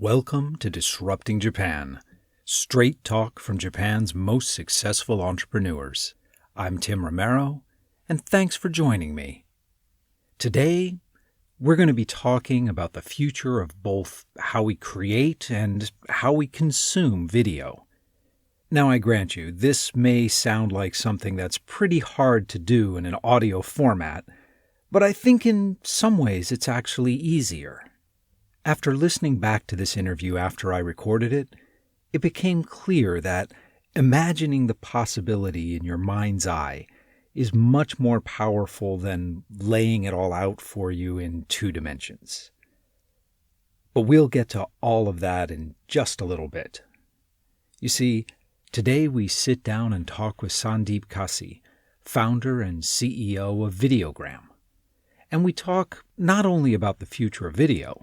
Welcome to Disrupting Japan, straight talk from Japan's most successful entrepreneurs. I'm Tim Romero, and thanks for joining me. Today, we're going to be talking about the future of both how we create and how we consume video. Now, I grant you, this may sound like something that's pretty hard to do in an audio format, but I think in some ways it's actually easier. After listening back to this interview after I recorded it, it became clear that imagining the possibility in your mind's eye is much more powerful than laying it all out for you in 2 dimensions. But we'll get to all of that in just a little bit. You see, today we sit down and talk with Sandeep Casi, founder and CEO of Videogram. And we talk not only about the future of video,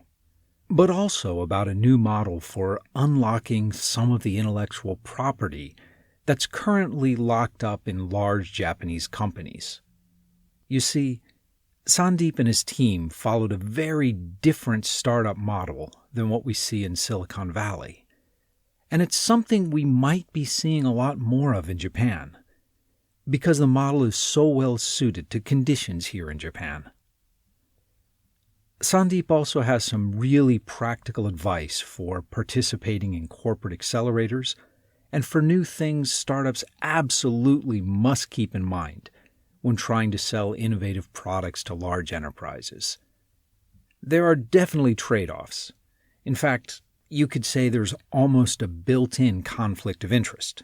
but also about a new model for unlocking some of the intellectual property that's currently locked up in large Japanese companies. You see, Sandeep and his team followed a very different startup model than what we see in Silicon Valley. And it's something we might be seeing a lot more of in Japan, because the model is so well suited to conditions here in Japan. Sandeep also has some really practical advice for participating in corporate accelerators and for new things startups absolutely must keep in mind when trying to sell innovative products to large enterprises. There are definitely trade-offs. In fact, you could say there's almost a built-in conflict of interest.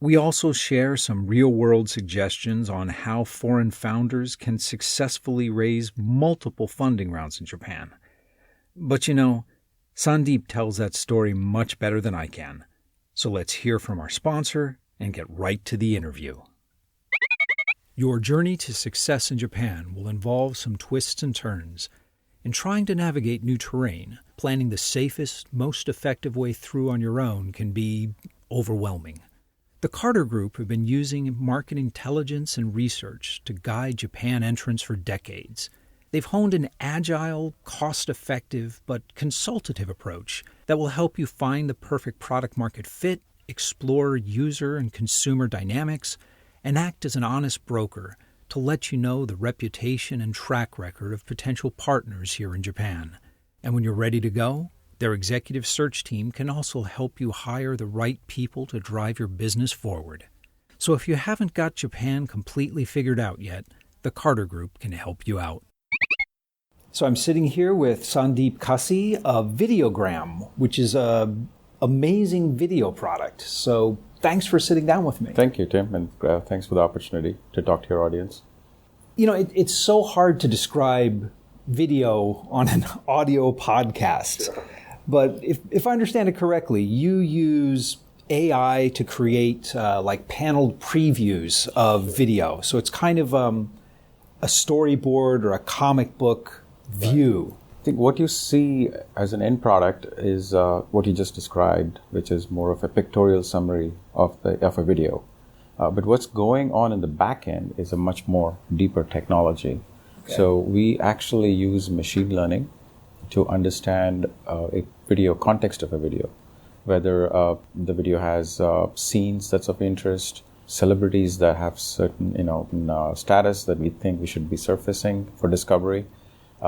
We also share some real-world suggestions on how foreign founders can successfully raise multiple funding rounds in Japan. But Sandeep tells that story much better than I can. So let's hear from our sponsor and get right to the interview. Your journey to success in Japan will involve some twists and turns. In trying to navigate new terrain, planning the safest, most effective way through on your own can be overwhelming. The Carter Group have been using market intelligence and research to guide Japan entrants for decades. They've honed an agile, cost-effective, but consultative approach that will help you find the perfect product-market fit, explore user and consumer dynamics, and act as an honest broker to let you know the reputation and track record of potential partners here in Japan. And when you're ready to go, their executive search team can also help you hire the right people to drive your business forward. So if you haven't got Japan completely figured out yet, the Carter Group can help you out. So I'm sitting here with Sandeep Casi of Videogram, which is an amazing video product. So thanks for sitting down with me. Thank you, Tim, and thanks for the opportunity to talk to your audience. It's so hard to describe video on an audio podcast. Sure. But if I understand it correctly, you use AI to create like paneled previews of video. So it's kind of a storyboard or a comic book view. I think what you see as an end product is what you just described, which is more of a pictorial summary of a video. But what's going on in the back end is a much more deeper technology. Okay. So we actually use machine learning to understand a video context of a video, whether the video has scenes that's of interest, celebrities that have certain status that we think we should be surfacing for discovery,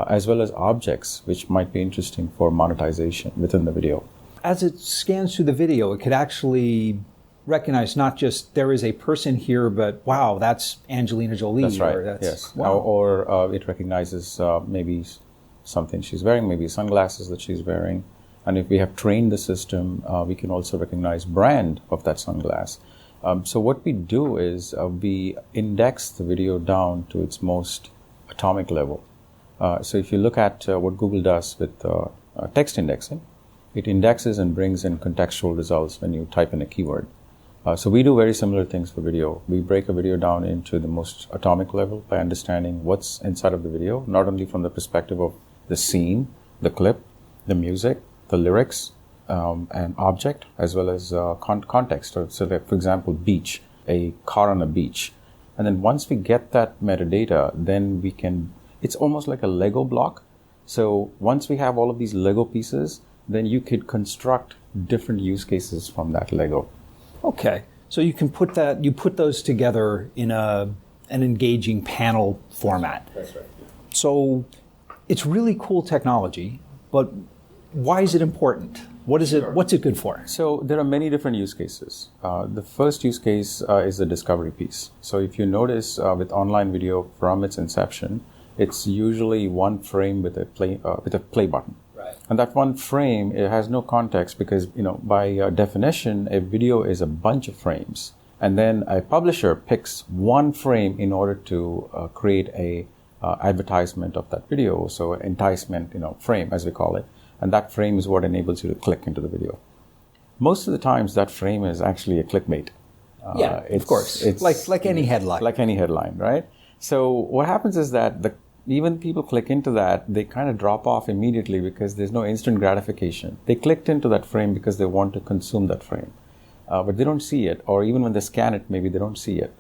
as well as objects which might be interesting for monetization within the video. As it scans through the video, it could actually recognize not just there is a person here, but wow, that's Angelina Jolie. That's right, or yes. Wow. Or it recognizes maybe something she's wearing, maybe sunglasses that she's wearing. And if we have trained the system, we can also recognize brand of that sunglass. So what we do is we index the video down to its most atomic level. So if you look at what Google does with text indexing, it indexes and brings in contextual results when you type in a keyword. So we do very similar things for video. We break a video down into the most atomic level by understanding what's inside of the video, not only from the perspective of the scene, the clip, the music, the lyrics, and object, as well as context. So that, for example, beach, a car on a beach. And then once we get that metadata, then we can, it's almost like a Lego block. So once we have all of these Lego pieces, then you could construct different use cases from that Lego. Okay. So you put those together in an engaging panel format. That's right. So it's really cool technology, but why is it important? What's it good for? So there are many different use cases. The first use case is the discovery piece. So if you notice with online video from its inception, it's usually one frame with a play button. Right. And that one frame, it has no context because, by definition, a video is a bunch of frames. And then a publisher picks one frame in order to create a advertisement of that video. So enticement, frame as we call it. And that frame is what enables you to click into the video. Most of the times that frame is actually a clickbait. Of course. It's like any headline. Like any headline, right? So what happens is that even people click into that, they kind of drop off immediately because there's no instant gratification. They clicked into that frame because they want to consume that frame. But they don't see it, or even when they scan it, maybe they don't see it,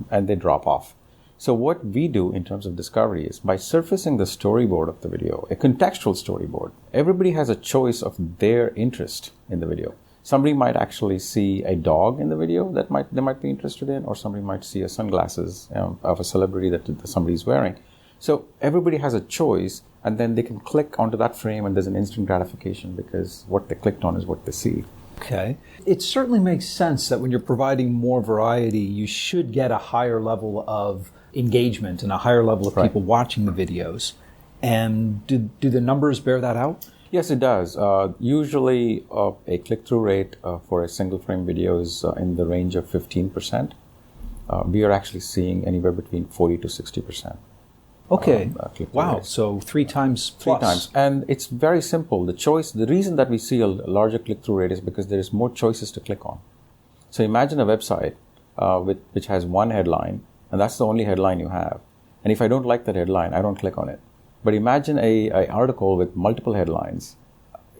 and they drop off. So what we do in terms of discovery is by surfacing the storyboard of the video, a contextual storyboard. Everybody has a choice of their interest in the video. Somebody might actually see a dog in the video that they might be interested in, or somebody might see sunglasses of a celebrity that somebody's wearing. So everybody has a choice, and then they can click onto that frame, and there's an instant gratification because what they clicked on is what they see. Okay. It certainly makes sense that when you're providing more variety, you should get a higher level of engagement and a higher level of people watching the videos. And do the numbers bear that out? Yes, it does. Usually a click-through rate for a single frame video is in the range of 15%. We are actually seeing anywhere between 40 to 60%. Okay. Wow. Rates. So 3 times plus. 3 times. And it's very simple. The reason that we see a larger click-through rate is because there is more choices to click on. So imagine a website which has one headline, and that's the only headline you have. And if I don't like that headline, I don't click on it. But imagine a article with multiple headlines,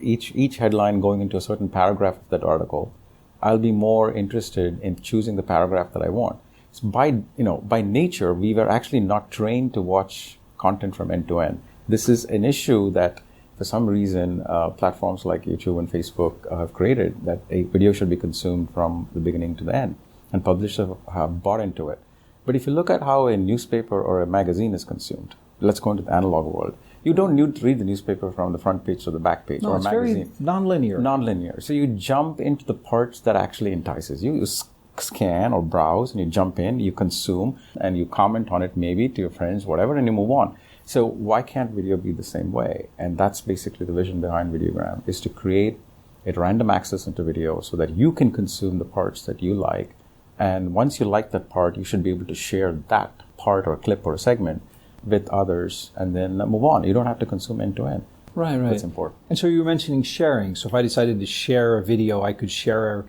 each headline going into a certain paragraph of that article. I'll be more interested in choosing the paragraph that I want. So by nature, we were actually not trained to watch content from end to end. This is an issue that, for some reason, platforms like YouTube and Facebook have created, that a video should be consumed from the beginning to the end, and publishers have bought into it. But if you look at how a newspaper or a magazine is consumed, let's go into the analog world. You don't need to read the newspaper from the front page to the back page, or a magazine. It's very nonlinear. Nonlinear. So you jump into the parts that actually entices you. You scan or browse, and you jump in, you consume, and you comment on it maybe to your friends, whatever, and you move on. So why can't video be the same way? And that's basically the vision behind Videogram, is to create a random access into video so that you can consume the parts that you like. And once you like that part, you should be able to share that part or a clip or a segment with others and then move on. You don't have to consume end to end. Right. That's important. And so you were mentioning sharing. So if I decided to share a video, I could share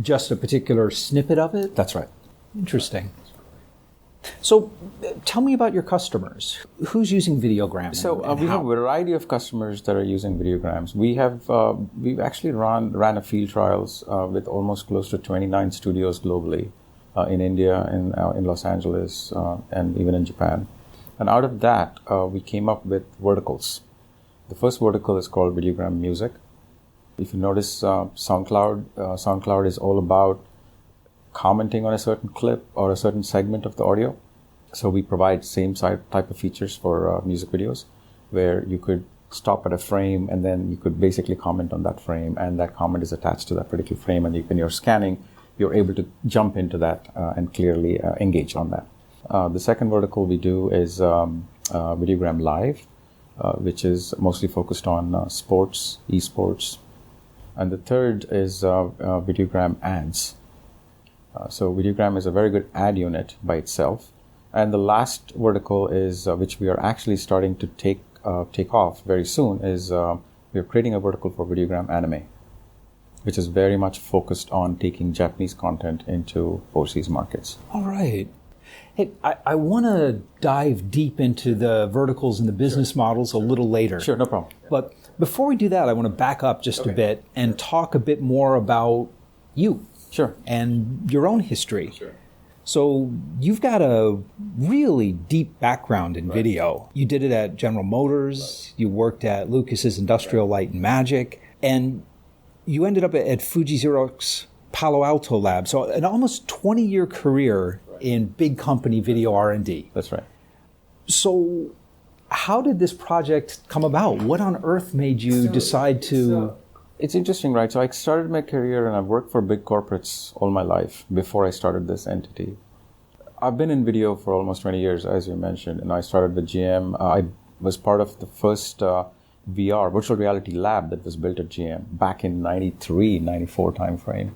just a particular snippet of it? That's right. Interesting. So tell me about your customers. Who's using Videogram? So we have a variety of customers that are using Videograms. We've actually ran a field trials with almost close to 29 studios globally, in India, in Los Angeles, and even in Japan. And out of that, we came up with verticals. The first vertical is called Videogram Music. If you notice, SoundCloud is all about commenting on a certain clip or a certain segment of the audio. So we provide same type of features for music videos, where you could stop at a frame and then you could basically comment on that frame, and that comment is attached to that particular frame, and when you're scanning, you're able to jump into that and clearly engage on that. The second vertical we do is Videogram Live, which is mostly focused on sports, esports. And the third is Videogram Ads. So Videogram is a very good ad unit by itself. And the last vertical is, which we are actually starting to take off very soon, is we are creating a vertical for Videogram Anime, which is very much focused on taking Japanese content into overseas markets. All right. Hey, I want to dive deep into the verticals and the business models a little later. Sure, no problem. But before we do that, I want to back up just a bit and talk a bit more about you. Sure. And your own history. Sure. So you've got a really deep background in video. You did it at General Motors. You worked at Lucas's Industrial Light and Magic. And you ended up at Fuji Xerox Palo Alto Lab. So an almost 20-year career in big company video R&D. That's right. So how did this project come about? What on earth made you decide to... It's interesting, right? So I started my career and I've worked for big corporates all my life before I started this entity. I've been in video for almost 20 years, as you mentioned, and I started with GM. I was part of the first VR, virtual reality lab that was built at GM back in 93, 94 timeframe.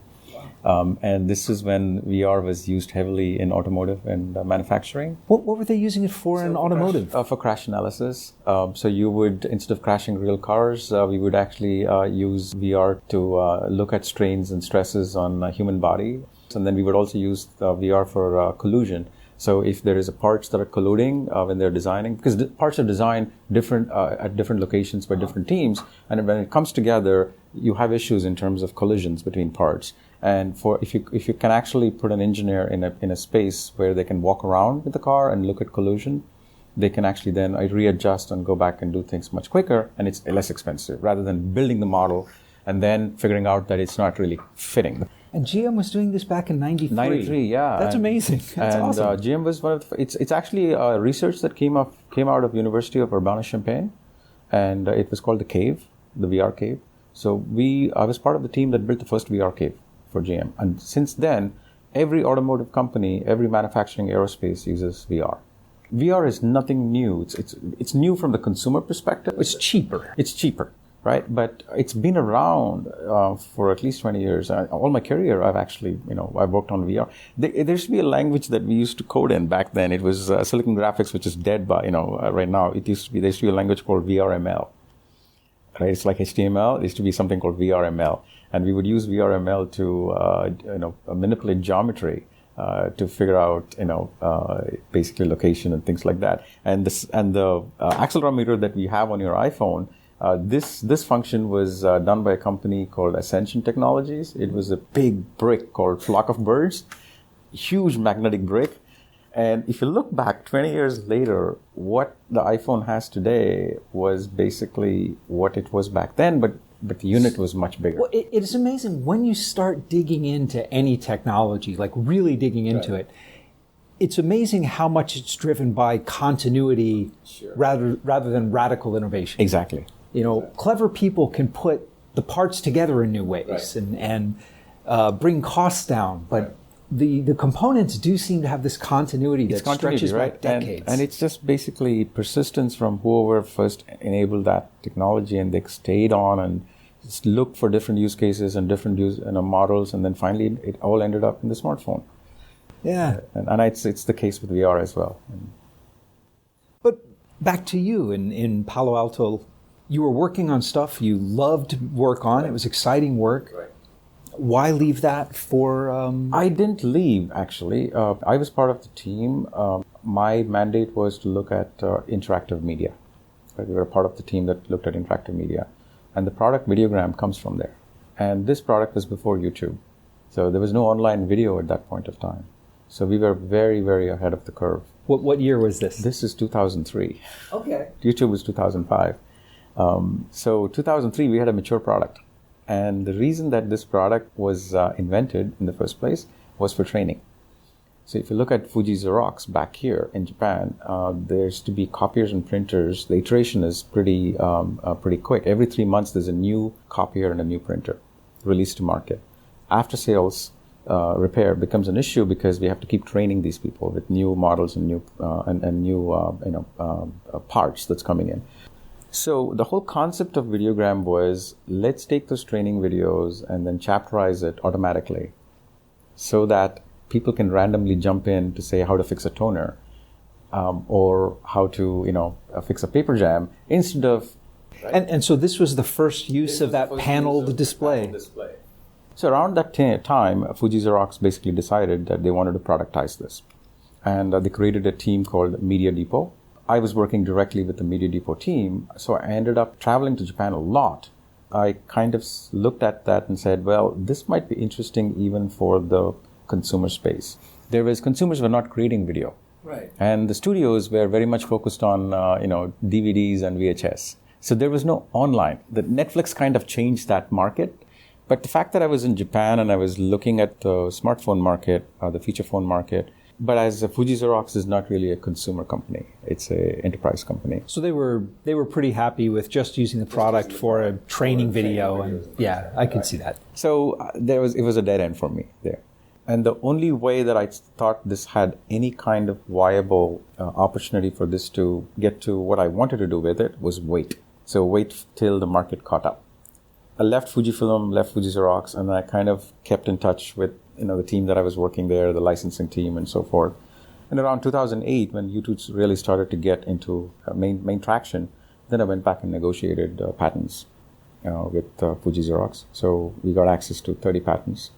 And this is when VR was used heavily in automotive and manufacturing. What were they using it for in automotive? For crash analysis. So you would, instead of crashing real cars, we would actually use VR to look at strains and stresses on the human body. And then we would also use VR for collusion. So if there is a parts that are colluding when they're designing, because parts are designed different at different locations by different teams, and when it comes together, you have issues in terms of collisions between parts. And if you can actually put an engineer in a space where they can walk around with the car and look at collusion, they can actually then readjust and go back and do things much quicker, and it's less expensive rather than building the model and then figuring out that it's not really fitting. And GM was doing this back in 93. 93, yeah. That's amazing. That's awesome. GM was one of the, it's actually research that came out of University of Urbana-Champaign, and it was called the Cave, the VR Cave. So I was part of the team that built the first VR Cave for GM. And since then, every automotive company, every manufacturing aerospace uses VR. VR is nothing new. It's new from the consumer perspective. It's cheaper. It's cheaper, right? But it's been around for at least 20 years. All my career, I've actually, I've worked on VR. There used to be a language that we used to code in back then. It was Silicon Graphics, which is dead by, right now. There used to be a language called VRML. Right? It's like HTML. There used to be something called VRML. And we would use VRML to, manipulate geometry to figure out, basically location and things like that. And the accelerometer that we have on your iPhone, this function was done by a company called Ascension Technologies. It was a big brick called Flock of Birds, huge magnetic brick. And if you look back 20 years later, what the iPhone has today was basically what it was back then, but the unit was much bigger. Well, it is amazing when you start digging into any technology, like really digging into it. It's amazing how much it's driven by continuity rather than radical innovation. Exactly. Clever people can put the parts together in new ways and bring costs down, but the components do seem to have this continuity that stretches back decades. And it's just basically persistence from whoever first enabled that technology, and they stayed on and just looked for different use cases and different models, and then finally it all ended up in the smartphone. Yeah. And it's the case with VR as well. But back to you in Palo Alto, you were working on stuff you loved to work on. It was exciting work. Right. Why leave that for... I didn't leave, actually. I was part of the team. My mandate was to look at interactive media. We were part of the team that looked at interactive media. And the product Videogram comes from there. And this product was before YouTube. So there was no online video at that point of time. So we were very, very ahead of the curve. What year was this? This is 2003. Okay. YouTube was 2005. So 2003, we had a mature product. And the reason that this product was invented in the first place was for training. So if you look at Fuji Xerox back here in Japan, there's to be copiers and printers. The iteration is pretty quick. Every 3 months, there's a new copier and a new printer released to market. After sales repair becomes an issue because we have to keep training these people with new models and new parts that's coming in. So the whole concept of Videogram was, let's take those training videos and then chapterize it automatically so that people can randomly jump in to say how to fix a toner or how to, fix a paper jam instead of... Right? And so this was the first use of that paneled display. So around that time, Fuji Xerox basically decided that they wanted to productize this. And they created a team called Media Depot. I was working directly with the Media Depot team, so I ended up traveling to Japan a lot. I kind of looked at that and said, well, this might be interesting even for the consumer space. There was consumers were not creating video. Right. And the studios were very much focused on, DVDs and VHS. So there was no online. The Netflix kind of changed that market. But the fact that I was in Japan and I was looking at the smartphone market, the feature phone market, but as Fuji Xerox is not really a consumer company. It's an enterprise company. So they were pretty happy with just using the product for a training video, and yeah, I could see that. So it was a dead end for me there. And the only way that I thought this had any kind of viable opportunity for this to get to what I wanted to do with it was wait. So wait till the market caught up. I left Fujifilm, left Fuji Xerox, and I kind of kept in touch with the team that I was working there, the licensing team, and so forth. And around 2008, when YouTube really started to get into main traction, then I went back and negotiated patents with Fuji Xerox. So we got access to 30 patents,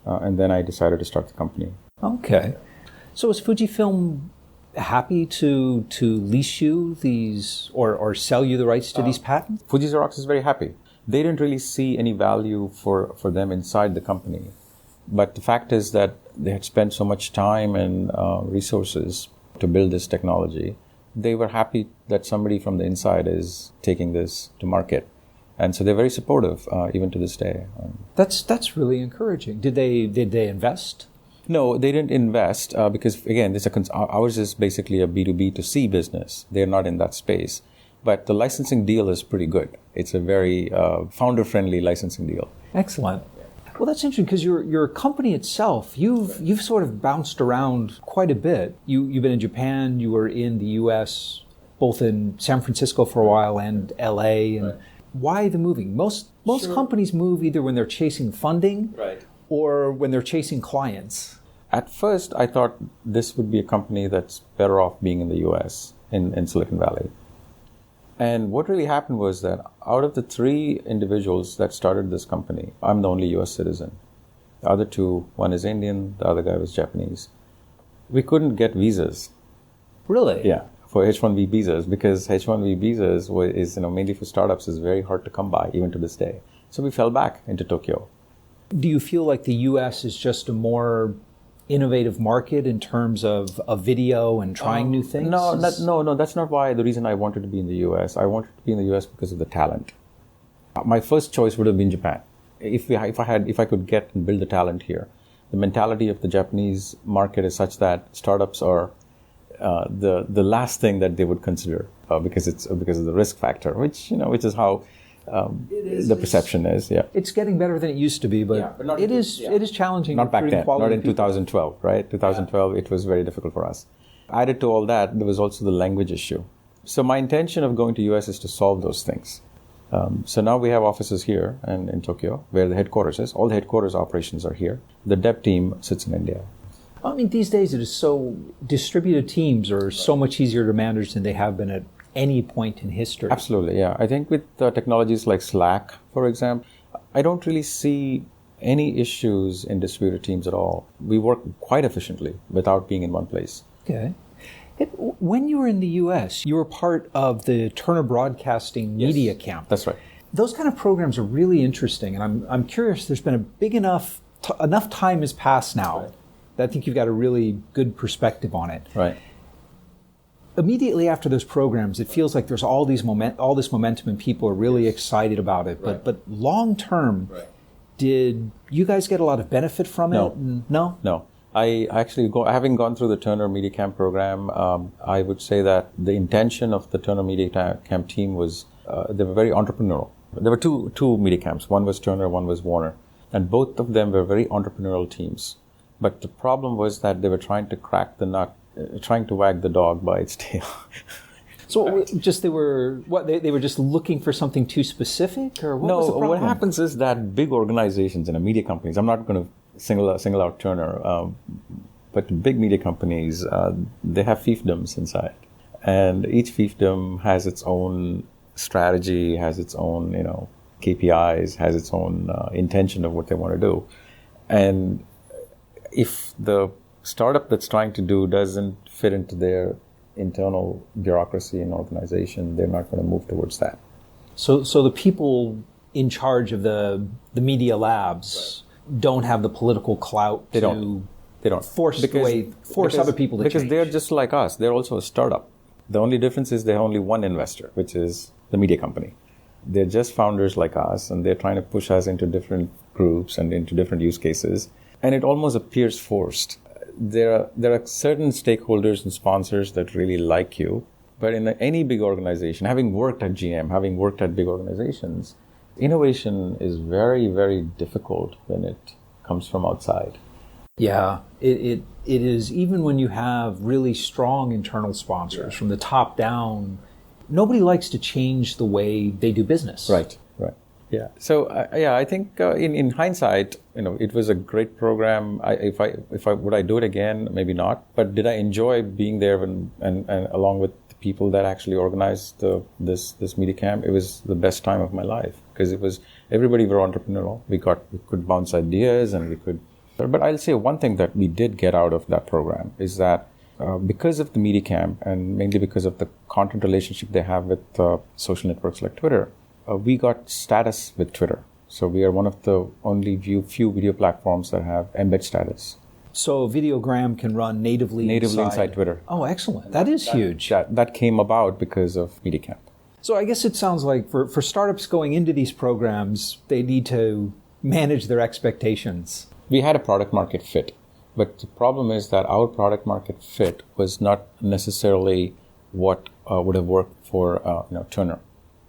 and then I decided to start the company. Okay. So is Fujifilm happy to lease you these or sell you the rights to these patents? Fuji Xerox is very happy. They didn't really see any value for them inside the company. But the fact is that they had spent so much time and resources to build this technology. They were happy that somebody from the inside is taking this to market. And so they're very supportive, even to this day. That's really encouraging. Did they invest? No, they didn't invest because, again, ours is basically a B2B to C business. They're not in that space. But the licensing deal is pretty good. It's a very founder-friendly licensing deal. Excellent. Well, that's interesting because your company itself, you've sort of bounced around quite a bit. You've been in Japan, you were in the U.S., both in San Francisco for a while and L.A. And why the moving? Most companies move either when they're chasing funding or when they're chasing clients. At first, I thought this would be a company that's better off being in the U.S., in Silicon Valley. And what really happened was that out of the 3 individuals that started this company, I'm the only US citizen. The other 2, one is Indian, the other guy was Japanese. We couldn't get visas. Really? Yeah, for H-1B visas, because H-1B visas is mainly for startups, is very hard to come by, even to this day. So we fell back into Tokyo. Do you feel like the US is just a more innovative market in terms of video and trying new things? No, that's not why. The reason I wanted to be in the US. I wanted to be in the US because of the talent. My first choice would have been Japan. If I could get and build the talent here. The mentality of the Japanese market is such that startups are the last thing that they would consider because of the risk factor, which is how the perception is. Yeah, it's getting better than it used to be, but it is challenging. Not back then. Not in 2012, right? 2012, it was very difficult for us. Added to all that, there was also the language issue. So my intention of going to US is to solve those things. So now we have offices here and in Tokyo, where the headquarters is. All the headquarters operations are here. The dev team sits in India. I mean, these days it is so distributed teams are so much easier to manage than they have been at any point in history. Absolutely, yeah. I think with technologies like Slack, for example, I don't really see any issues in distributed teams at all. We work quite efficiently without being in one place. Okay. When you were in the U.S., you were part of the Turner Broadcasting Media Camp. That's right. Those kind of programs are really interesting, and I'm curious. There's been a big enough time has passed now that I think you've got a really good perspective on it. Right. Immediately after those programs, it feels like there's all this momentum, and people are really excited about it. But long term, did you guys get a lot of benefit from it? No. I actually, having gone through the Turner Media Camp program, I would say that the intention of the Turner Media Camp team was they were very entrepreneurial. There were two media camps. One was Turner, one was Warner, and both of them were very entrepreneurial teams. But the problem was that they were trying to crack the nut, trying to wag the dog by its tail. So they were just looking for something too specific, or what was the problem? What happens is that big organizations and media companies, I'm not going to single out Turner, but big media companies, they have fiefdoms inside, and each fiefdom has its own strategy, has its own KPIs, has its own intention of what they want to do, and if the startup that's trying to do doesn't fit into their internal bureaucracy and organization, they're not going to move towards that. So the people in charge of the media labs don't have the political clout to They don't. Force other people to change. Because they're just like us. They're also a startup. The only difference is they have only one investor, which is the media company. They're just founders like us, and they're trying to push us into different groups and into different use cases. And it almost appears forced. There are certain stakeholders and sponsors that really like you. But in any big organization, having worked at GM, having worked at big organizations, innovation is very, very difficult when it comes from outside. Yeah, it is. Even when you have really strong internal sponsors from the top down, nobody likes to change the way they do business. Right. Yeah. So I think in hindsight, it was a great program. Would I do it again? Maybe not. But did I enjoy being there and along with the people that actually organized this media camp? It was the best time of my life because everybody were entrepreneurial. We could bounce ideas and we could. But I'll say one thing that we did get out of that program is that because of the media camp and mainly because of the content relationship they have with social networks like Twitter, we got status with Twitter. So we are one of the only few video platforms that have embed status. So Videogram can run natively inside Twitter. Oh, excellent. That is huge. That came about because of media camp. So I guess it sounds like for startups going into these programs, they need to manage their expectations. We had a product market fit, but the problem is that our product market fit was not necessarily what would have worked for Turner.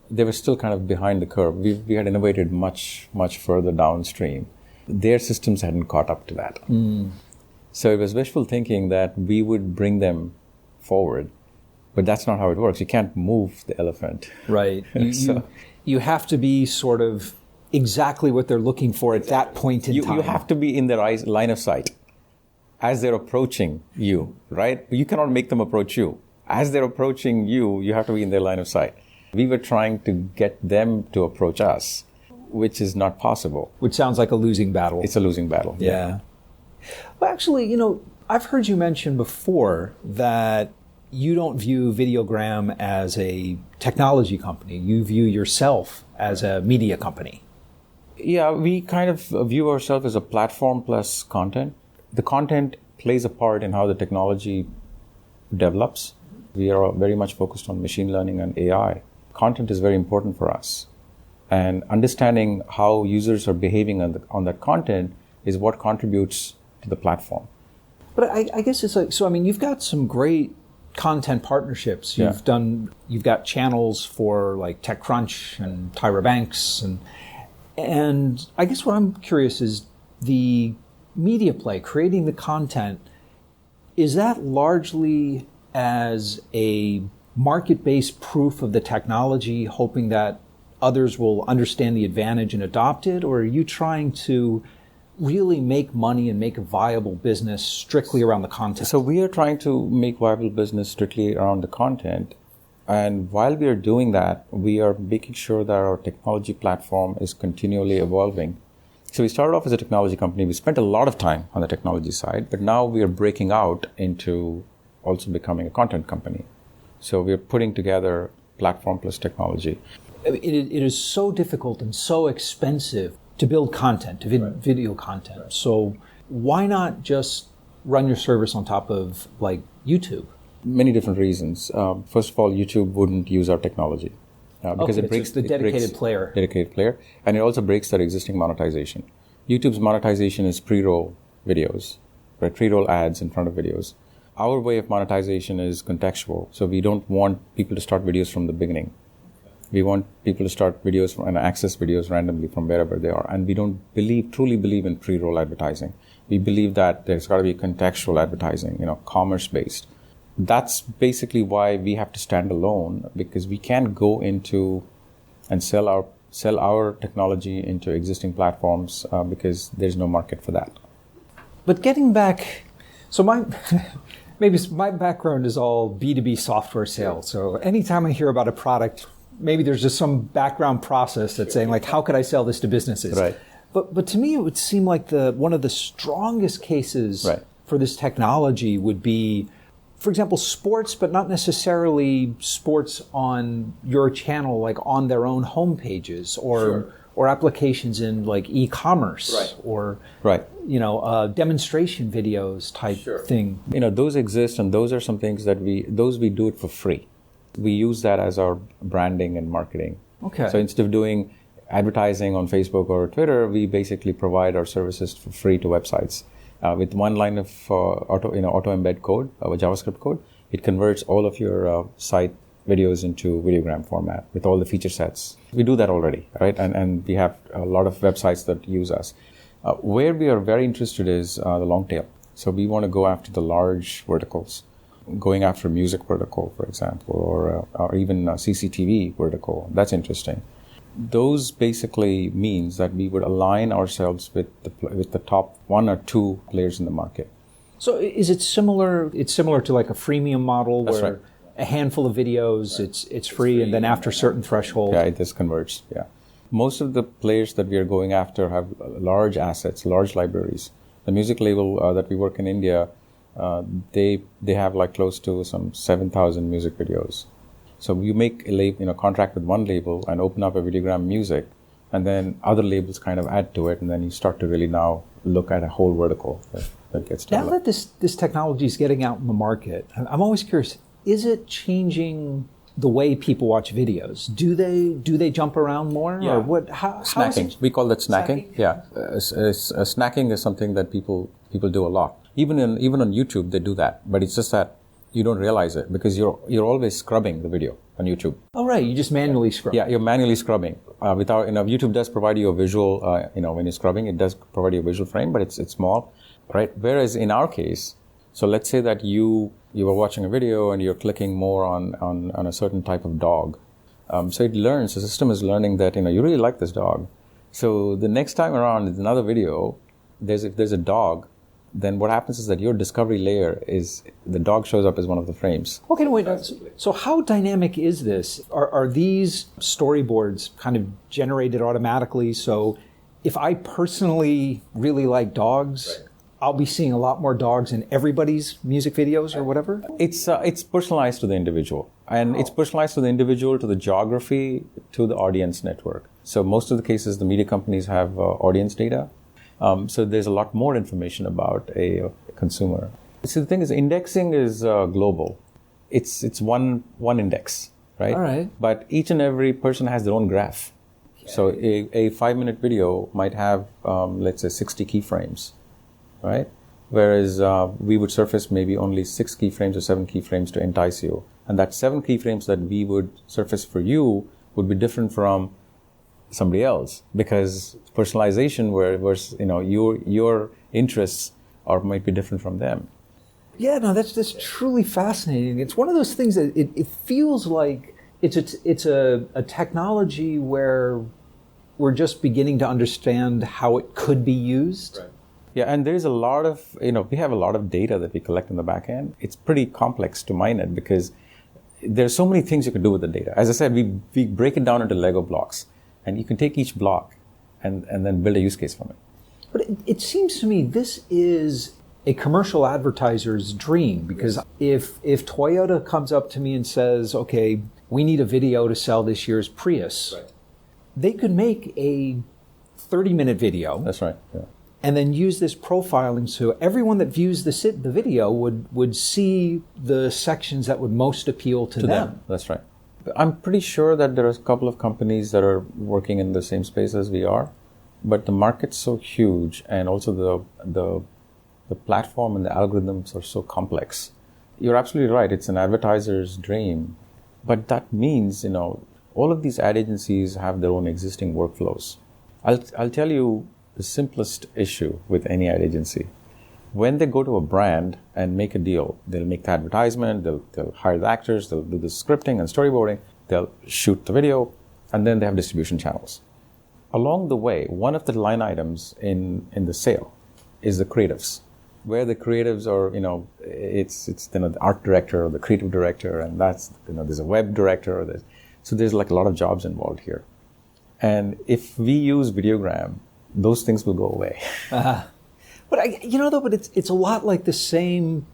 They were still kind of behind the curve. We had innovated much, much further downstream. Their systems hadn't caught up to that. So it was wishful thinking that we would bring them forward, but that's not how it works. You can't move the elephant. Right. You have to be sort of exactly what they're looking for at that point in time. You have to be in their line of sight as they're approaching you, right? You cannot make them approach you. As they're approaching you, you have to be in their line of sight. We were trying to get them to approach us, which is not possible. Which sounds like a losing battle. It's a losing battle. Yeah. Well, actually, I've heard you mention before that you don't view Videogram as a technology company. You view yourself as a media company. Yeah, we kind of view ourselves as a platform plus content. The content plays a part in how the technology develops. We are very much focused on machine learning and AI. Content is very important for us. And understanding how users are behaving on that content is what contributes to the platform. But I guess it's like, so you've got some great content partnerships. You've got channels for like TechCrunch and Tyra Banks and I guess what I'm curious is the media play, creating the content, is that largely as a market-based proof of the technology, hoping that others will understand the advantage and adopt it? Or are you trying to really make money and make a viable business strictly around the content? So we are trying to make viable business strictly around the content. And while we are doing that, we are making sure that our technology platform is continually evolving. So we started off as a technology company. We spent a lot of time on the technology side, but now we are breaking out into also becoming a content company. So we are putting together platform plus technology. It is so difficult and so expensive to build content, video content. So why not just run your service on top of like YouTube? Many different reasons. First of all, YouTube wouldn't use our technology because it breaks the dedicated player. Dedicated player, and it also breaks their existing monetization. YouTube's monetization is pre-roll videos, right? Pre-roll ads in front of videos. Our way of monetization is contextual, so we don't want people to start videos from the beginning. We want people to start videos and access videos randomly from wherever they are. And we don't truly believe in pre-roll advertising. We believe that there's got to be contextual advertising, commerce-based. That's basically why we have to stand alone, because we can't go into and sell our technology into existing platforms because there's no market for that. But getting back, so my background is all B2B software sales. So anytime I hear about a product, maybe there's just some background process that's saying like, how could I sell this to businesses? Right. But to me, it would seem like one of the strongest cases for this technology would be, for example, sports, but not necessarily sports on your channel, like on their own homepages, or applications in like e-commerce, Right. or Right. demonstration videos type thing. Those exist, and those are some things that we do it for free. We use that as our branding and marketing. Okay. So instead of doing advertising on Facebook or Twitter, we basically provide our services for free to websites. With one line of auto embed code, JavaScript code, it converts all of your site videos into Videogram format with all the feature sets. We do that already, right? And we have a lot of websites that use us. Where we are very interested is the long tail. So we want to go after the large verticals, going after music vertical, for example, or even CCTV vertical. That's interesting. Those basically means that we would align ourselves with the top one or two players in the market. So is it similar? It's similar to like a freemium model That's where right. a handful of videos, it's free, and then after a certain threshold. Yeah, it just converts. Yeah. Most of the players that we are going after have large assets, large libraries. The music label that we work in India, they have like close to some 7,000 music videos. So you make a contract with one label and open up a Videogram music, and then other labels kind of add to it, and then you start to really now look at a whole vertical that gets developed. Now that this technology is getting out in the market, I'm always curious, is it changing the way people watch videos? Do they jump around more? Yeah. Or what? How Snacking. is it? We call that snacking. Yeah. Snacking is something that people do a lot. Even on YouTube, they do that. But it's just that you don't realize it because you're always scrubbing the video on YouTube. Oh, right. You just manually scrub. Yeah, you're manually scrubbing. YouTube does provide you a visual, when you're scrubbing, it does provide you a visual frame, but it's small, right? Whereas in our case, so let's say that you were watching a video and you're clicking more on a certain type of dog. So the system is learning that, you really like this dog. So the next time around, there's another video, if there's a dog, then what happens is that your discovery layer is the dog shows up as one of the frames. Okay, wait. So how dynamic is this? Are these storyboards kind of generated automatically? So if I personally really like dogs, right, I'll be seeing a lot more dogs in everybody's music videos or whatever? It's personalized to the individual. And it's personalized to the individual, to the geography, to the audience network. So most of the cases, the media companies have audience data. So there's a lot more information about a consumer. So the thing is, indexing is global. It's one index, right? All right. But each and every person has their own graph. So a 5-minute video might have, let's say, 60 keyframes, right? Whereas we would surface maybe only 6 keyframes or 7 keyframes to entice you. And that 7 keyframes that we would surface for you would be different from somebody else, because personalization where your interests might be different from them. Yeah, no, that's truly fascinating. It's one of those things that it feels like it's a technology where we're just beginning to understand how it could be used. Right. Yeah, and there's a lot of, we have a lot of data that we collect in the back end. It's pretty complex to mine it because there's so many things you can do with the data. As I said, we break it down into Lego blocks. And you can take each block and then build a use case from it. But it seems to me this is a commercial advertiser's dream, because if Toyota comes up to me and says, okay, we need a video to sell this year's Prius, right, they could make a 30-minute video. That's right. Yeah. And then use this profiling so everyone that views the video would see the sections that would most appeal to them. That's right. I'm pretty sure that there are a couple of companies that are working in the same space as we are, but the market's so huge, and also the platform and the algorithms are so complex. You're absolutely right. It's an advertiser's dream, but that means all of these ad agencies have their own existing workflows. I'll tell you the simplest issue with any ad agency. When they go to a brand and make a deal, they'll make the advertisement, they'll hire the actors, they'll do the scripting and storyboarding, they'll shoot the video, and then they have distribution channels. Along the way, one of the line items in the sale is the creatives, where the creatives are, it's the art director or the creative director, and that's, there's a web director, so there's like a lot of jobs involved here. And if we use Videogram, those things will go away. But it's a lot like the same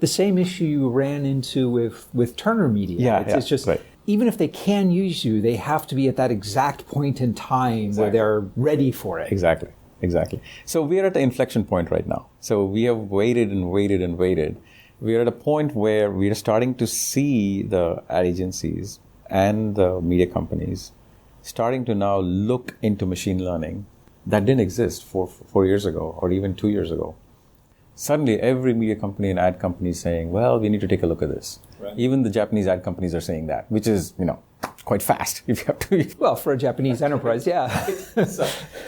issue you ran into with Turner Media. It's just right. even if they can use you, they have to be at that exact point in time where they're ready for it. Exactly. So we are at the inflection point right now. So we have waited and waited and waited. We are at a point where we are starting to see the ad agencies and the media companies starting to now look into machine learning that didn't exist 4 years ago or even 2 years ago. Suddenly, every media company and ad company is saying, well, we need to take a look at this. Right. Even the Japanese ad companies are saying that, which is, quite fast if you have to. Well, for a Japanese enterprise, yeah.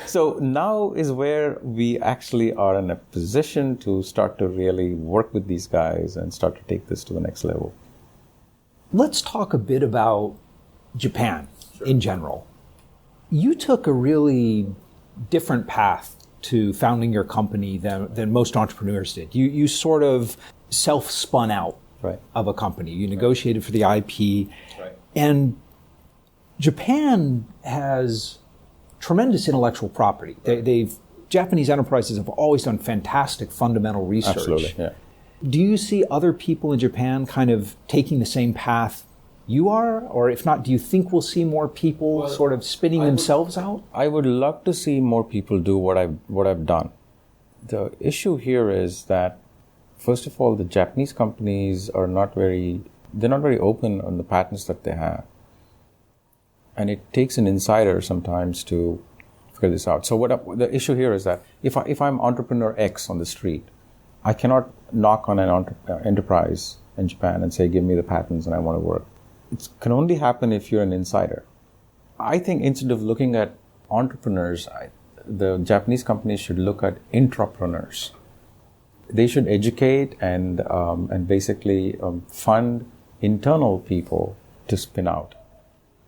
So now is where we actually are in a position to start to really work with these guys and start to take this to the next level. Let's talk a bit about Japan in general. You took a really different path to founding your company than most entrepreneurs did. You sort of self-spun out of a company. You negotiated for the IP. Right. And Japan has tremendous intellectual property. Japanese enterprises have always done fantastic fundamental research. Absolutely, yeah. Do you see other people in Japan kind of taking the same path you are? Or if not, do you think we'll see more people sort of spinning themselves out? I would love to see more people do what I've done. The issue here is that, first of all, the Japanese companies are not very open on the patents that they have. And it takes an insider sometimes to figure this out. So the issue here is that if I'm entrepreneur X on the street, I cannot knock on an enterprise in Japan and say, give me the patents and I want to work. It can only happen if you're an insider. I think instead of looking at entrepreneurs, the Japanese companies should look at intrapreneurs. They should educate and basically fund internal people to spin out.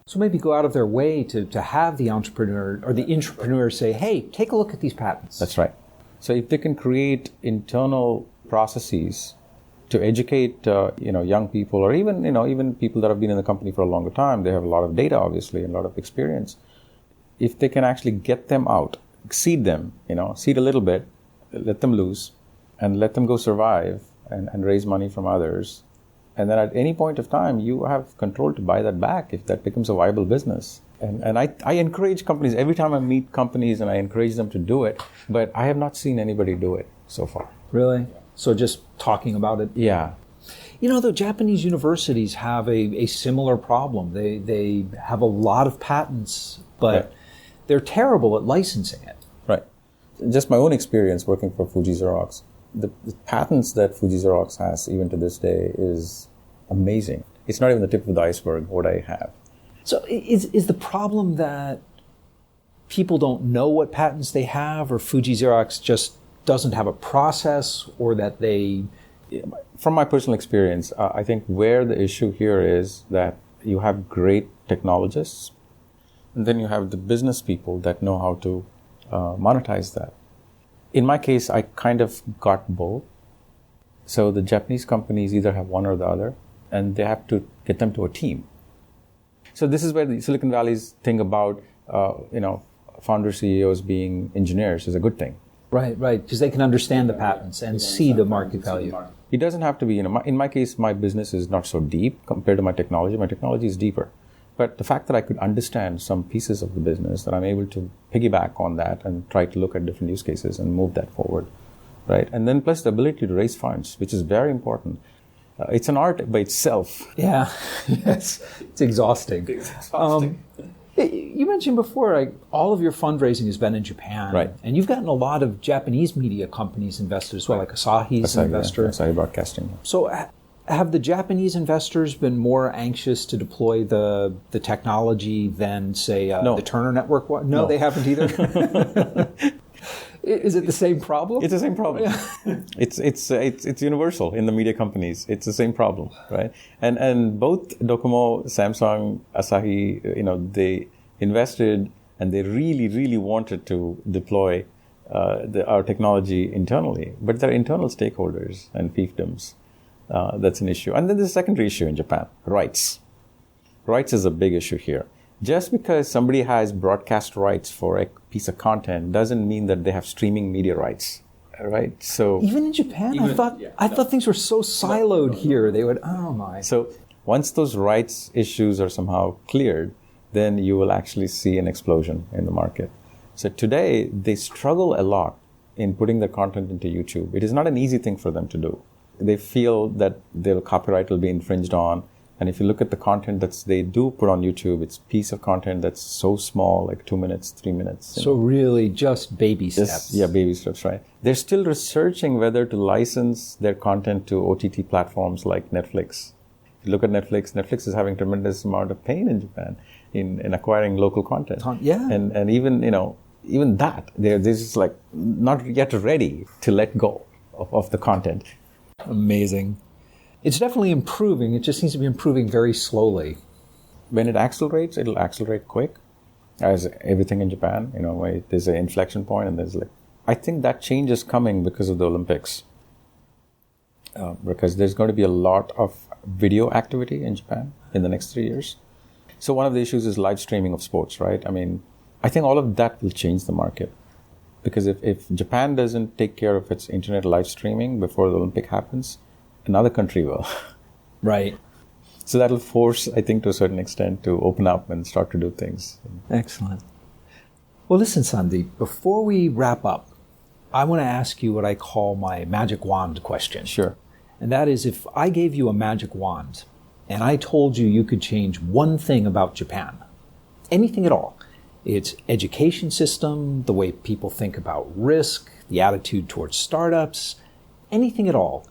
So maybe go out of their way to have the entrepreneur or the intrapreneur say, hey, take a look at these patents. That's right. So if they can create internal processes to educate young people, or even people that have been in the company for a longer time, they have a lot of data, obviously, and a lot of experience. If they can actually get them out, seed them, seed a little bit, let them loose, and let them go survive and raise money from others. And then at any point of time, you have control to buy that back if that becomes a viable business. And I encourage companies, every time I meet companies and I encourage them to do it, but I have not seen anybody do it so far. Really? So just talking about it? Yeah. The Japanese universities have a similar problem. They have a lot of patents, but they're terrible at licensing it. Right. Just my own experience working for Fuji Xerox, the patents that Fuji Xerox has even to this day is amazing. It's not even the tip of the iceberg what I have. So is the problem that people don't know what patents they have, or Fuji Xerox just doesn't have a process, or that they... From my personal experience, I think where the issue here is that you have great technologists, and then you have the business people that know how to monetize that. In my case, I kind of got both. So the Japanese companies either have one or the other, and they have to get them to a team. So this is where the Silicon Valley's thing about, founder CEOs being engineers is a good thing. Right, because they can understand the patents and see the market value. It doesn't have to be, in my case, my business is not so deep compared to my technology. My technology is deeper. But the fact that I could understand some pieces of the business, that I'm able to piggyback on that and try to look at different use cases and move that forward, right? And then plus the ability to raise funds, which is very important. It's an art by itself. Yeah, yes, it's exhausting. You mentioned before, all of your fundraising has been in Japan, right? And you've gotten a lot of Japanese media companies invested as well, like Asahi's an investor. Asahi Broadcasting. So have the Japanese investors been more anxious to deploy the technology than, say, no. the Turner Network? No, they haven't either. Is it the same problem? It's the same problem. It's universal in the media companies. It's the same problem, right? And both Docomo, Samsung, Asahi, they invested and they really, really wanted to deploy our technology internally, but they're internal stakeholders and fiefdoms. That's an issue. And then there's a secondary issue in Japan: rights. Rights is a big issue here. Just because somebody has broadcast rights for a piece of content doesn't mean that they have streaming media rights, right? So even in Japan, I thought things were so siloed here. They would, oh my. So Once those rights issues are somehow cleared, then you will actually see an explosion in the market. So today, they struggle a lot in putting their content into YouTube. It is not an easy thing for them to do. They feel that their copyright will be infringed on. And if you look at the content that they do put on YouTube, it's a piece of content that's so small, like 2 minutes, 3 minutes. So really just baby steps. Yeah, baby steps, right. They're still researching whether to license their content to OTT platforms like Netflix. If you look at Netflix is having tremendous amount of pain in Japan in acquiring local content. Yeah. And even, even that, they're just like not yet ready to let go of the content. Amazing. It's definitely improving. It just seems to be improving very slowly. When it accelerates, it'll accelerate quick, as everything in Japan. There's an inflection point, and I think that change is coming because of the Olympics. Because there's going to be a lot of video activity in Japan in the next 3 years. So one of the issues is live streaming of sports, right? I think all of that will change the market. Because if Japan doesn't take care of its internet live streaming before the Olympic happens, another country will. Right. So that'll force, I think, to a certain extent, to open up and start to do things. Excellent. Well, listen, Sandeep, before we wrap up, I want to ask you what I call my magic wand question. Sure. And that is, if I gave you a magic wand and I told you you could change one thing about Japan, anything at all, its education system, the way people think about risk, the attitude towards startups, anything at all,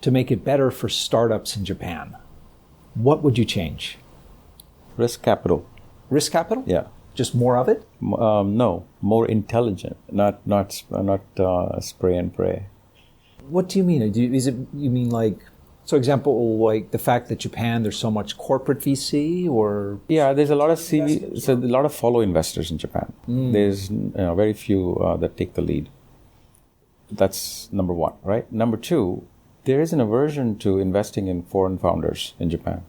to make it better for startups in Japan, what would you change? Risk capital. Risk capital? Yeah. Just more of it? No, more intelligent, not spray and pray. What do you mean? You mean like, so example, like the fact that Japan, there's so much corporate VC, or? Yeah, there's a lot of a lot of follow investors in Japan. There's very few that take the lead. That's number one, right? Number two, there is an aversion to investing in foreign founders in Japan.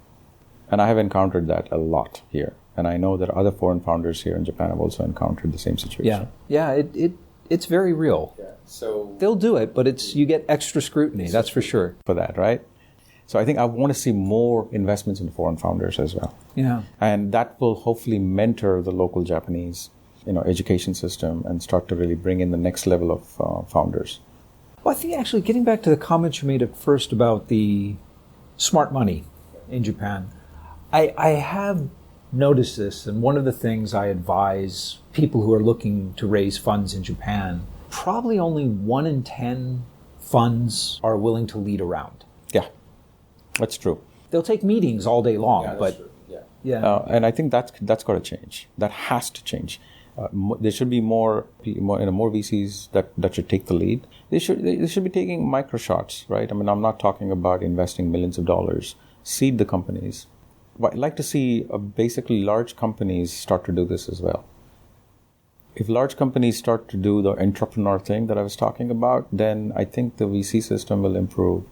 And I have encountered that a lot here. And I know that other foreign founders here in Japan have also encountered the same situation. Yeah, it's very real. Yeah. So they'll do it, but you get extra scrutiny, that's for sure. For that, right? So I think I want to see more investments in foreign founders as well. Yeah. And that will hopefully mentor the local Japanese, education system and start to really bring in the next level of founders. Well, I think actually getting back to the comments you made at first about the smart money in Japan, I have noticed this, and one of the things I advise people who are looking to raise funds in Japan, probably only 1 in 10 funds are willing to lead a round. Yeah, that's true. They'll take meetings all day long, but true. Yeah. And I think that's got to change. That has to change. There should be more VCs that should take the lead. They should be taking micro shots, right? I'm not talking about investing millions of dollars. Seed the companies. But I'd like to see basically large companies start to do this as well. If large companies start to do the entrepreneur thing that I was talking about, then I think the VC system will improve.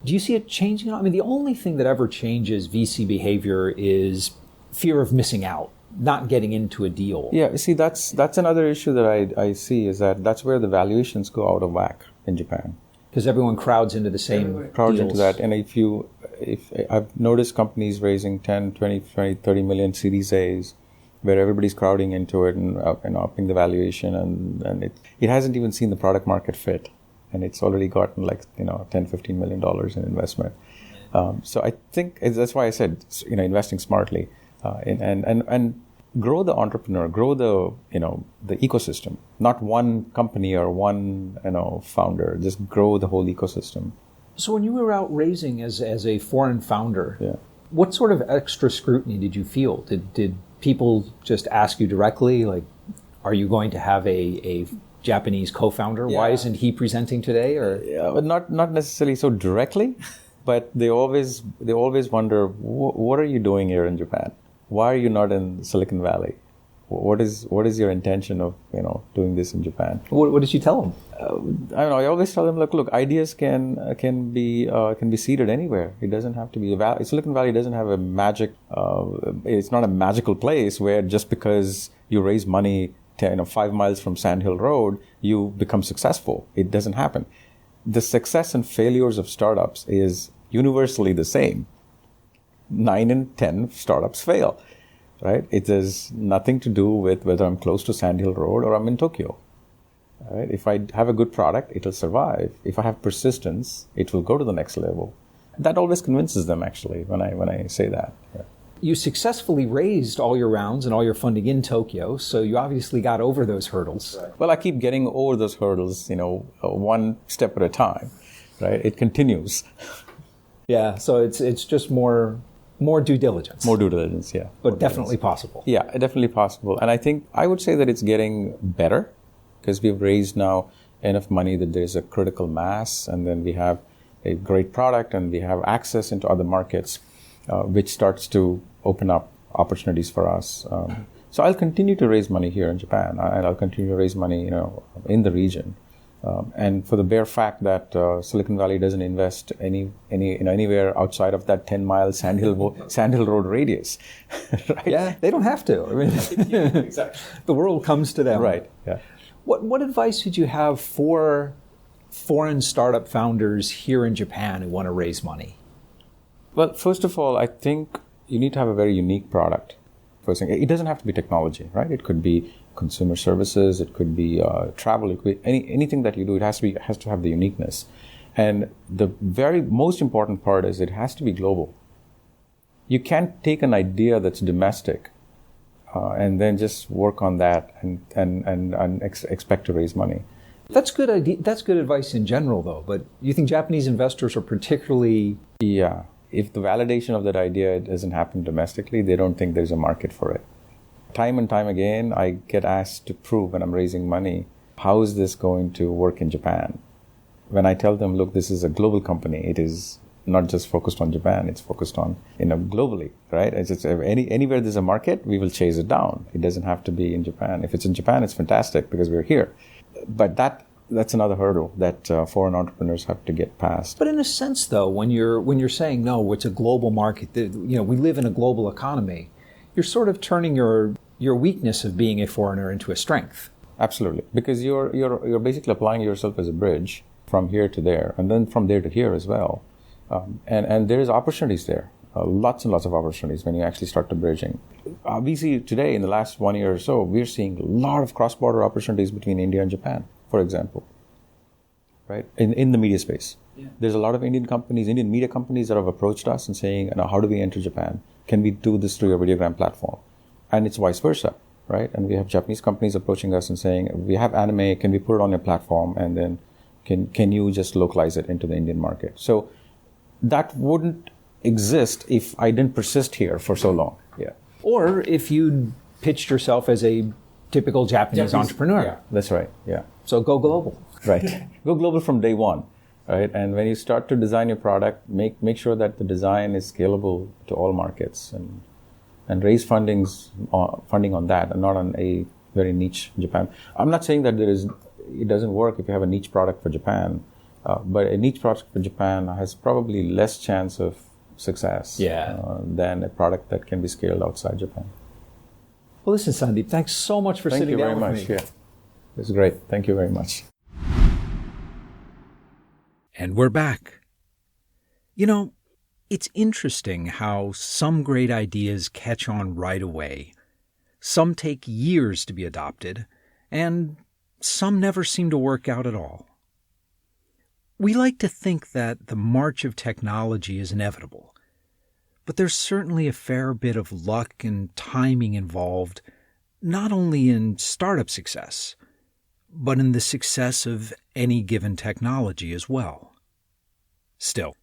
Do you see it changing? The only thing that ever changes VC behavior is fear of missing out, not getting into a deal. Yeah, see, that's another issue that I see, is that's where the valuations go out of whack in Japan. Because everyone crowds into the same crowds deals. Into that. And if I've noticed companies raising 10, 20, 30 million Series A's, where everybody's crowding into it and upping the valuation, and it hasn't even seen the product market fit. And it's already gotten $10, $15 million in investment. So I think that's why I said, investing smartly, and grow the entrepreneur, grow the ecosystem, not one company or one founder. Just grow the whole ecosystem. So when you were out raising as a foreign founder, yeah. What sort of extra scrutiny did you feel? Did people just ask you directly, like, are you going to have a Japanese co-founder? Yeah. Why isn't he presenting today? Or but not necessarily so directly, but they always wonder, what are you doing here in Japan? Why are you not in Silicon Valley? What is your intention of doing this in Japan? What did you tell them? I don't know. I always tell them, look, ideas can be seeded anywhere. It doesn't have to be Silicon Valley doesn't have a magic. It's not a magical place where just because you raise money 5 miles from Sand Hill Road, you become successful. It doesn't happen. The success and failures of startups is universally the same. 9 in 10 startups fail, right? It has nothing to do with whether I'm close to Sand Hill Road or I'm in Tokyo. Right? If I have a good product, it'll survive. If I have persistence, it will go to the next level. That always convinces them, actually, when I say that. Yeah. You successfully raised all your rounds and all your funding in Tokyo, so you obviously got over those hurdles. Right. Well, I keep getting over those hurdles, one step at a time, right? It continues. Yeah, so it's just more due diligence. More due diligence, yeah. But definitely possible. Yeah, definitely possible. And I would say that it's getting better because we've raised now enough money that there's a critical mass, and then we have a great product and we have access into other markets, which starts to open up opportunities for us. So I'll continue to raise money here in Japan, and I'll continue to raise money, in the region. And for the bare fact that Silicon Valley doesn't invest anywhere outside of that 10-mile Sand Hill Road radius, right? Yeah, they don't have to. I mean, exactly. The world comes to them. Right. Yeah. What advice would you have for foreign startup founders here in Japan who want to raise money? Well, first of all, I think you need to have a very unique product. First thing, it doesn't have to be technology, right? It could be consumer services, it could be travel, it could be anything that you do. It has to have the uniqueness, and the very most important part is it has to be global. You can't take an idea that's domestic and then just work on that and expect to raise money. That's good idea. That's good advice in general, though. But you think Japanese investors are particularly... Yeah. If the validation of that idea doesn't happen domestically, they don't think there's a market for it. Time and time again, I get asked to prove when I'm raising money, how is this going to work in Japan? When I tell them, look, this is a global company. It is not just focused on Japan. It's focused on, globally, right? It's anywhere there's a market, we will chase it down. It doesn't have to be in Japan. If it's in Japan, it's fantastic because we're here. But that's another hurdle that foreign entrepreneurs have to get past. But in a sense, though, when you're saying, no, it's a global market, we live in a global economy, you're sort of turning your weakness of being a foreigner into a strength. Absolutely. Because you're basically applying yourself as a bridge from here to there, and then from there to here as well. And there's opportunities there. Lots and lots of opportunities when you actually start the bridging. We see today, in the last 1 year or so, we're seeing a lot of cross-border opportunities between India and Japan, for example, right? In the media space. Yeah. There's a lot of Indian media companies that have approached us and saying, how do we enter Japan? Can we do this through your Videogram platform? And it's vice versa, right? And we have Japanese companies approaching us and saying, we have anime, can we put it on your platform? And then can you just localize it into the Indian market? So that wouldn't exist if I didn't persist here for so long. Yeah. Or if you pitched yourself as a typical Japanese entrepreneur. Yeah, that's right. Yeah. So go global. Right. Go global from day one. Right. And when you start to design your product, make sure that the design is scalable to all markets and raise funding on that and not on a very niche Japan. I'm not saying that it doesn't work if you have a niche product for Japan, but a niche product for Japan has probably less chance of success than a product that can be scaled outside Japan. Well, listen, Sandeep, thanks so much for sitting down with me. Thank you very much. Yeah. It was great. Thank you very much. And we're back. It's interesting how some great ideas catch on right away. Some take years to be adopted, and some never seem to work out at all. We like to think that the march of technology is inevitable, but there's certainly a fair bit of luck and timing involved, not only in startup success, but in the success of any given technology as well. Still,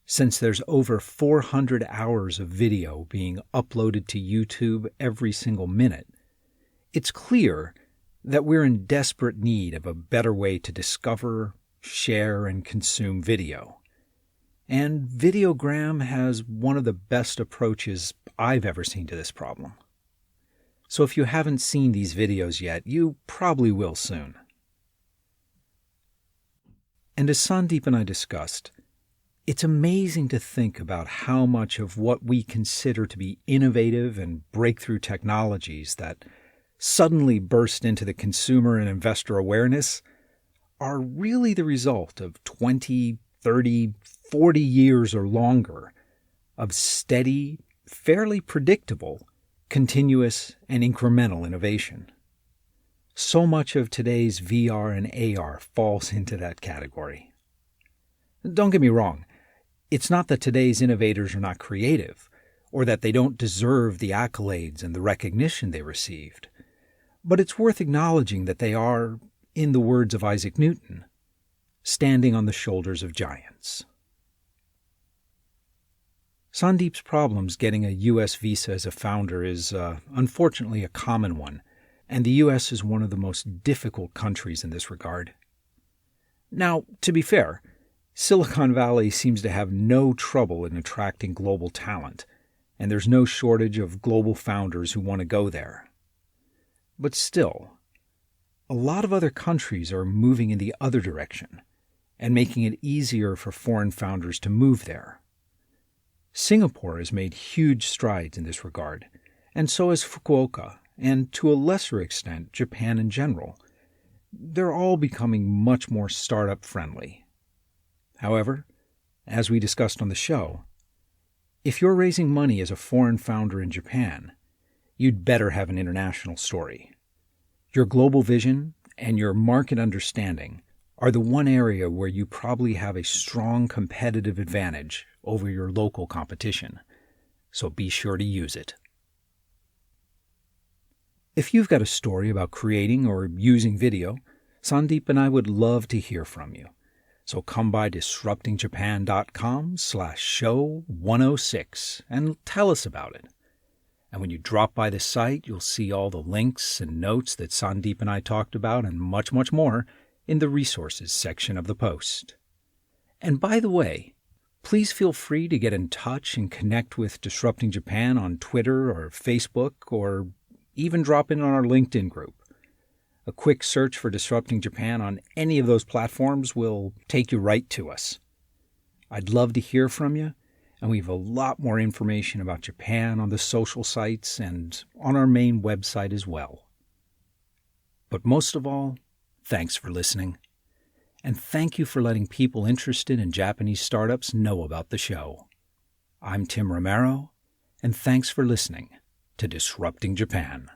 since there's over 400 hours of video being uploaded to YouTube every single minute, it's clear that we're in desperate need of a better way to discover, share, and consume video. And Videogram has one of the best approaches I've ever seen to this problem. So if you haven't seen these videos yet, you probably will soon. And as Sandeep and I discussed, it's amazing to think about how much of what we consider to be innovative and breakthrough technologies that suddenly burst into the consumer and investor awareness are really the result of 20, 30, 40 years or longer of steady, fairly predictable, continuous, and incremental innovation. So much of today's VR and AR falls into that category. Don't get me wrong, it's not that today's innovators are not creative, or that they don't deserve the accolades and the recognition they received, but it's worth acknowledging that they are, in the words of Isaac Newton, standing on the shoulders of giants. Sandeep's problems getting a U.S. visa as a founder is, unfortunately, a common one, and the U.S. is one of the most difficult countries in this regard. Now, to be fair, Silicon Valley seems to have no trouble in attracting global talent, and there's no shortage of global founders who want to go there. But still, a lot of other countries are moving in the other direction and making it easier for foreign founders to move there. Singapore has made huge strides in this regard, and so has Fukuoka, and to a lesser extent, Japan in general. They're all becoming much more startup-friendly. However, as we discussed on the show, if you're raising money as a foreign founder in Japan, you'd better have an international story. Your global vision and your market understanding are the one area where you probably have a strong competitive advantage over your local competition, so be sure to use it. If you've got a story about creating or using video, Sandeep and I would love to hear from you. So come by disruptingjapan.com/show106 and tell us about it. And when you drop by the site, you'll see all the links and notes that Sandeep and I talked about and much, much more in the resources section of the post. And by the way, please feel free to get in touch and connect with Disrupting Japan on Twitter or Facebook, or even drop in on our LinkedIn group. A quick search for Disrupting Japan on any of those platforms will take you right to us. I'd love to hear from you, and we have a lot more information about Japan on the social sites and on our main website as well. But most of all, thanks for listening. And thank you for letting people interested in Japanese startups know about the show. I'm Tim Romero, and thanks for listening to Disrupting Japan.